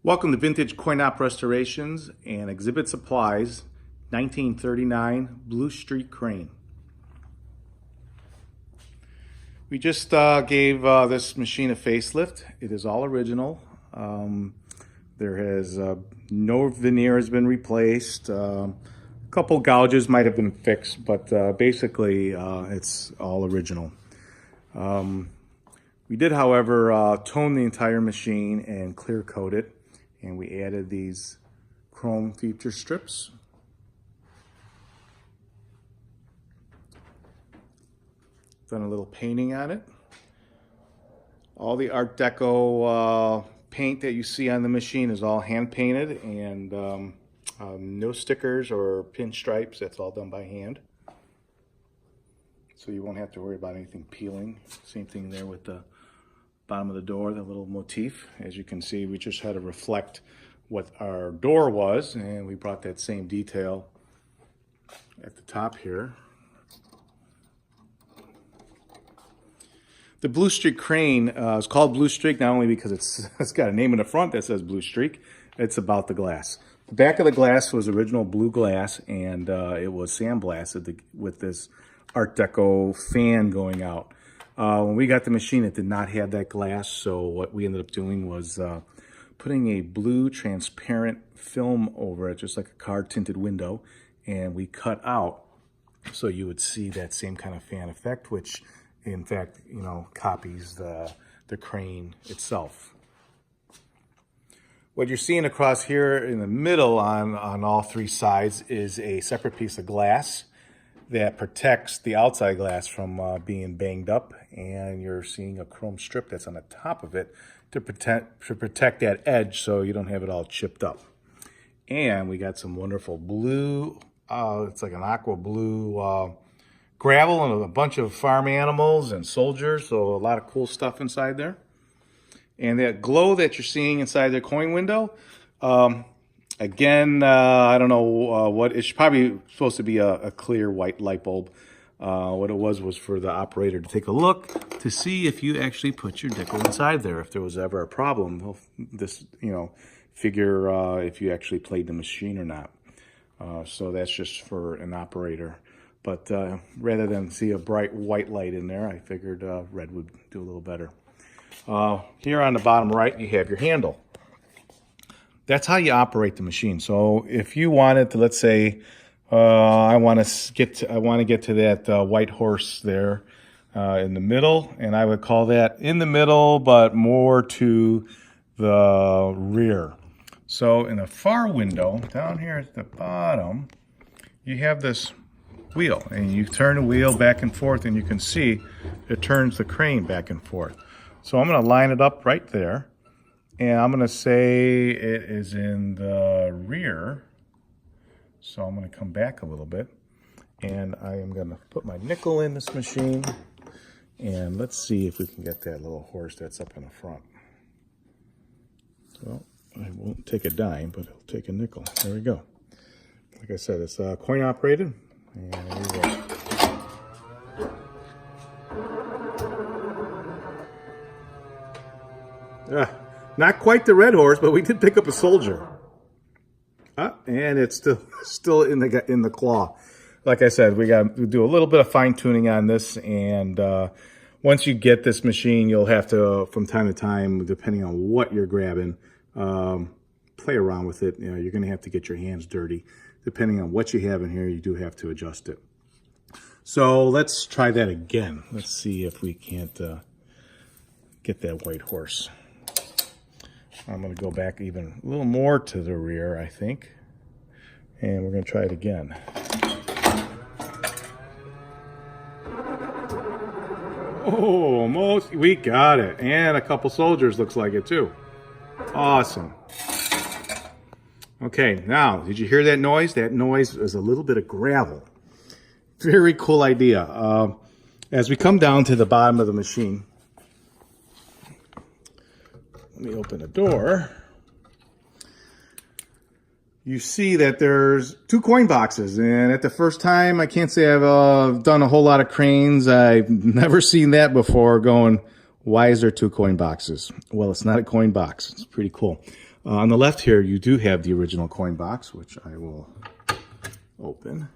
Welcome to Vintage Coin Op Restorations and Exhibit Supplies, 1939 Blue Streak Crane. We just gave this machine a facelift. It is all original. There has no veneer has been replaced. A couple gouges might have been fixed, but basically it's all original. We did, however, tone the entire machine and clear coat it. And we added these chrome feature strips. Done a little painting on it. All the Art Deco paint that you see on the machine is all hand painted, and no stickers or pinstripes. That's all done by hand. So you won't have to worry about anything peeling. Same thing there with the bottom of the door, the little motif. As you can see, we just had to reflect what our door was, and we brought that same detail at the top here. The Blue Streak Crane is called Blue Streak not only because it's got a name in the front that says Blue Streak, it's about the glass. The back of the glass was original blue glass, and it was sandblasted with this Art Deco fan going out. When we got the machine, it did not have that glass, so what we ended up doing was putting a blue transparent film over it, just like a car tinted window, and we cut out so you would see that same kind of fan effect, which in fact, you know, copies the crane itself. What you're seeing across here in the middle on all three sides is a separate piece of glass that protects the outside glass from being banged up, and you're seeing a chrome strip that's on the top of it to protect that edge so you don't have it all chipped up. And we got some wonderful blue, it's like an aqua blue gravel and a bunch of farm animals and soldiers, so a lot of cool stuff inside there. And that glow that you're seeing inside the coin window, again, I don't know what, it's probably supposed to be a clear white light bulb. What it was for the operator to take a look to see if you actually put your nickel inside there. If there was ever a problem, this, you know, figure if you actually played the machine or not. So that's just for an operator. But rather than see a bright white light in there, I figured red would do a little better. Here on the bottom right, you have your handle. That's how you operate the machine. So if you wanted to, let's say, I want to get to that white horse there in the middle, and I would call that in the middle, but more to the rear. So in the far window, down here at the bottom, you have this wheel, and you turn the wheel back and forth, and you can see it turns the crane back and forth. So I'm going to line it up right there. And I'm going to say it is in the rear. So I'm going to come back a little bit. And I am going to put my nickel in this machine. And let's see if we can get that little horse that's up in the front. Well, I won't take a dime, but it'll take a nickel. There we go. Like I said, it's coin operated. And there we go. Not quite the red horse, but we did pick up a soldier. And it's still in the claw. Like I said, we do a little bit of fine tuning on this, and once you get this machine, you'll have to, from time to time, depending on what you're grabbing, play around with it. You know, you're going to have to get your hands dirty. Depending on what you have in here, you do have to adjust it. So let's try that again. Let's see if we can't get that white horse. I'm going to go back even a little more to the rear, I think. And we're going to try it again. Oh, almost. We got it. And a couple soldiers looks like it too. Awesome. Okay, now, did you hear that noise? That noise is a little bit of gravel. Very cool idea. As we come down to the bottom of the machine, let me open the door. You see that there's two coin boxes, and at the first time, I can't say I've done a whole lot of cranes. I've never seen that before, going, why is there two coin boxes? Well, it's not a coin box. It's pretty cool. On the left here, you do have the original coin box, which I will open.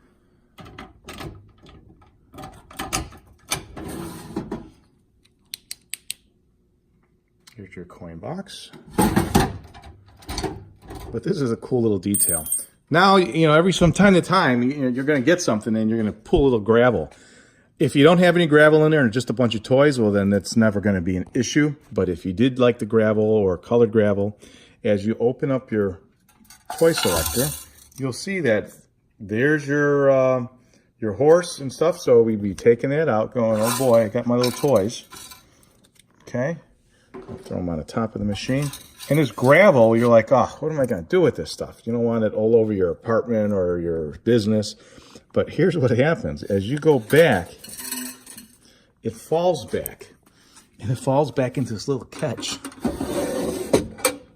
Here's your coin box. But this is a cool little detail. Now, from time to time, you're going to get something and you're going to pull a little gravel. If you don't have any gravel in there and just a bunch of toys, well, then that's never going to be an issue. But if you did like the gravel or colored gravel, as you open up your toy selector, you'll see that there's your horse and stuff. So we'd be taking that out, going, oh boy, I got my little toys. Okay. I'll throw them on the top of the machine. And this gravel, you're like, oh, what am I going to do with this stuff? You don't want it all over your apartment or your business. But here's what happens. As you go back, it falls back. And it falls back into this little catch.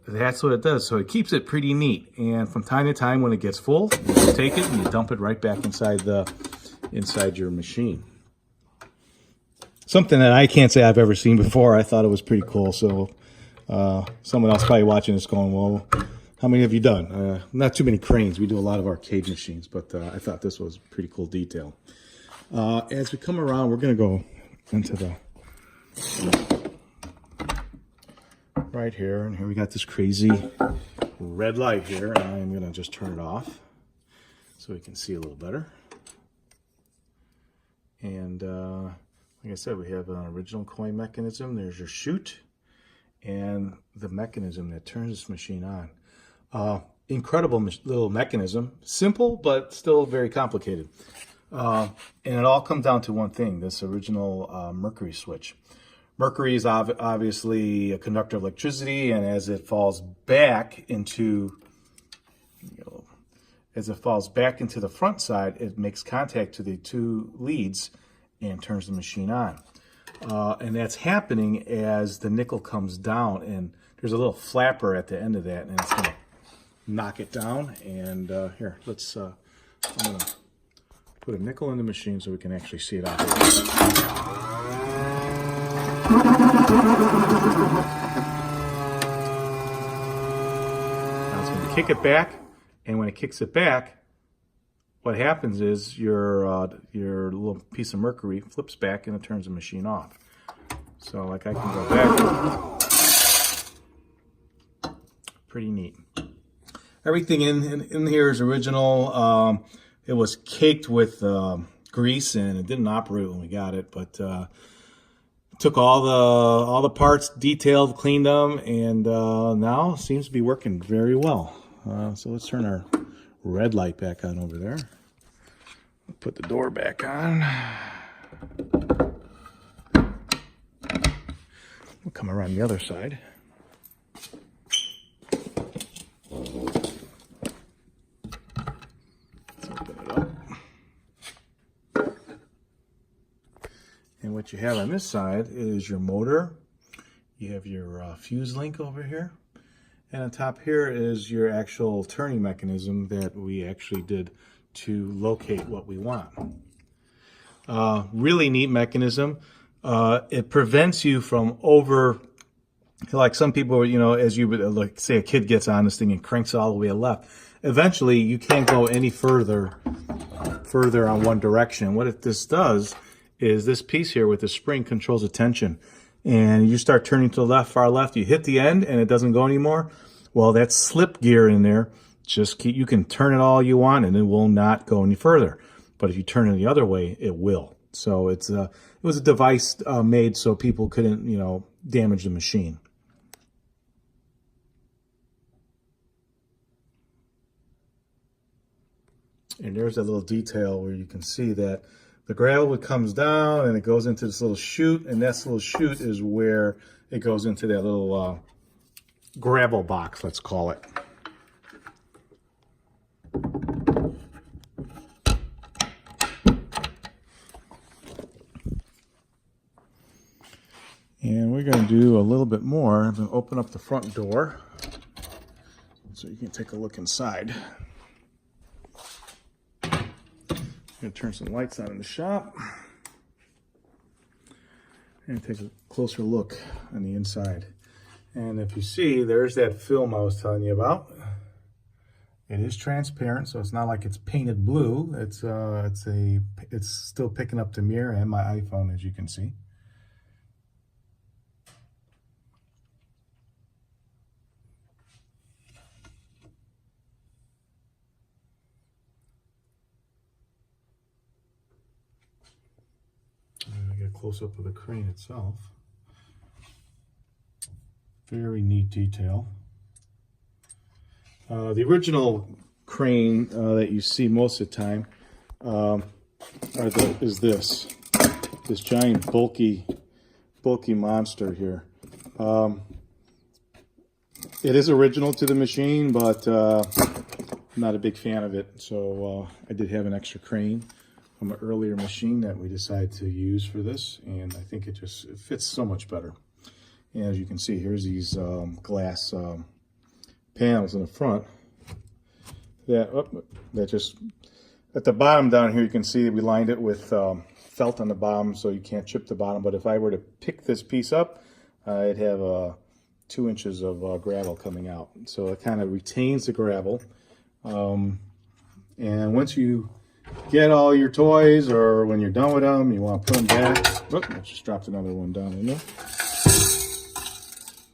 That's what it does. So it keeps it pretty neat. And from time to time, when it gets full, you take it and you dump it right back inside your machine. Something that I can't say I've ever seen before. I thought it was pretty cool. So someone else probably watching this going, well, how many have you done? Not too many cranes. We do a lot of arcade machines, but I thought this was a pretty cool detail. As we come around, we're going to go into the right here. And here we got this crazy red light here. And I'm going to just turn it off so we can see a little better. And like I said, we have an original coin mechanism. There's your chute and the mechanism that turns this machine on. Incredible little mechanism. Simple, but still very complicated. And it all comes down to one thing, this original mercury switch. Mercury is obviously a conductor of electricity, and as it falls back into the front side, it makes contact to the two leads and turns the machine on. And that's happening as the nickel comes down, and there's a little flapper at the end of that, and it's going to knock it down. And here, I'm going to put a nickel in the machine so we can actually see it operate. Now it's going to kick it back, and when it kicks it back, what happens is your little piece of mercury flips back and it turns the machine off. So like I can go back. Pretty neat. Everything in here is original. It was caked with grease and it didn't operate when we got it, but took all the parts, detailed, cleaned them, and now it seems to be working very well. So let's turn our red light back on over there. Put the door back on. We'll come around the other side. Let's open it up. And what you have on this side is your motor. You have your fuse link over here. And on top here is your actual turning mechanism that we actually did to locate what we want. Really neat mechanism. It prevents you from like some people, as you would, like say a kid gets on this thing and cranks it all the way left. Eventually, you can't go any further on one direction. What this does is this piece here with the spring controls the tension. And you start turning to the left, far left, you hit the end and it doesn't go anymore. Well, that slip gear in there, you can turn it all you want and it will not go any further. But if you turn it the other way, it will. So it was a device made so people couldn't, damage the machine. And there's that little detail where you can see that the gravel comes down and it goes into this little chute, and that little chute is where it goes into that little gravel box, let's call it. And we're going to do a little bit more. I'm going to open up the front door so you can take a look inside. I'm going to turn some lights on in the shop and take a closer look on the inside. And if you see, there's that film I was telling you about. It is transparent, so it's not like it's painted blue. It's still picking up the mirror and my iPhone, as you can see. And I get a close-up of the crane itself. Very neat detail. The original crane that you see most of the time is this giant bulky monster here. It is original to the machine, but I'm not a big fan of it. So I did have an extra crane from an earlier machine that we decided to use for this, and I think it fits so much better. And as you can see, here's these glass panels in the front that just at the bottom down here, you can see we lined it with felt on the bottom so you can't chip the bottom. But if I were to pick this piece up, I'd have 2 inches of gravel coming out, so it kind of retains the gravel. And once you get all your toys, or when you're done with them, you want to put them back. Oh, I just dropped another one down in there.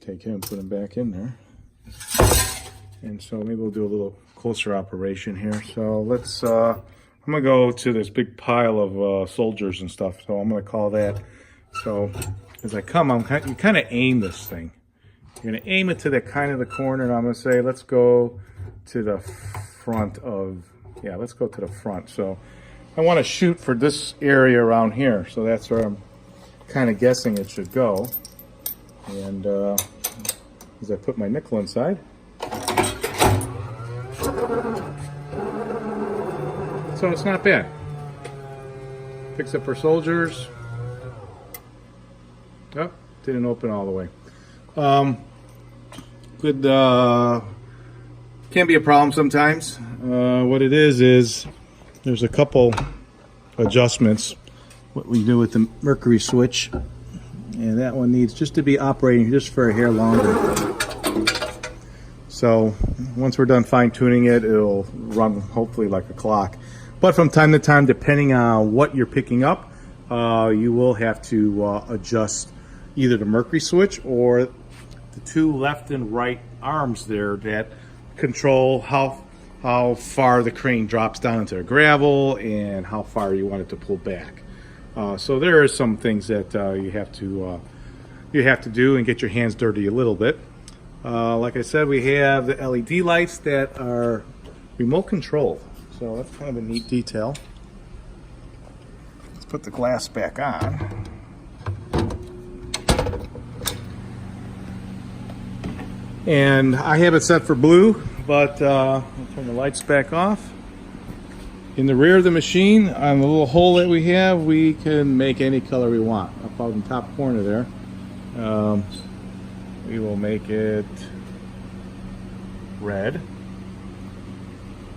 Take him, put him back in there. And so maybe we'll do a little closer operation here. So let's, I'm gonna go to this big pile of soldiers and stuff. So I'm gonna call that. So as I come, you kind of aim this thing. You're gonna aim it to the kind of the corner, and I'm gonna say, let's go to the front of, yeah, let's go to the front. So I want to shoot for this area around here. So that's where I'm kind of guessing it should go. And as I put my nickel inside, so it's not bad. Picks up for soldiers. Oh, didn't open all the way. Can be a problem sometimes. What it is there's a couple adjustments. What we do with the mercury switch, and that one needs just to be operating just for a hair longer. So once we're done fine-tuning it, it'll run hopefully like a clock. But from time to time, depending on what you're picking up, you will have to adjust either the mercury switch or the 2 left and right arms there that control how far the crane drops down into the gravel and how far you want it to pull back. So there are some things that you have to do and get your hands dirty a little bit. Like I said, we have the LED lights that are remote controlled. So that's kind of a neat detail. Let's put the glass back on. And I have it set for blue, but I'll turn the lights back off. In the rear of the machine, on the little hole that we have, we can make any color we want. Up on the top corner there, we will make it red.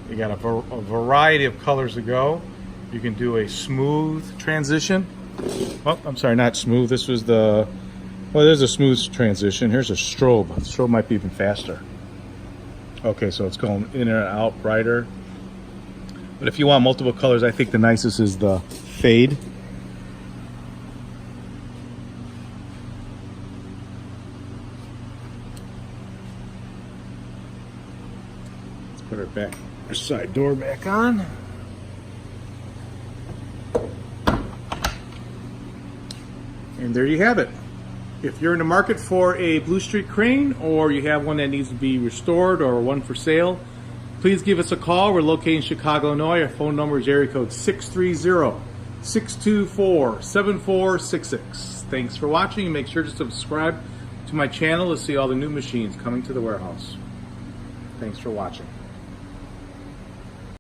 You got a variety of colors to go. You can do a smooth transition. Oh, I'm sorry, not smooth. This was the, well, there's a smooth transition. Here's a strobe. The strobe might be even faster. Okay, so it's going in and out brighter. But if you want multiple colors, I think the nicest is the fade. Let's put our side door back on. And there you have it. If you're in the market for a Blue Streak crane, or you have one that needs to be restored or one for sale, please give us a call. We're located in Chicago, Illinois. Our phone number is area code 630-624-7466. Thanks for watching, and make sure to subscribe to my channel to see all the new machines coming to the warehouse. Thanks for watching.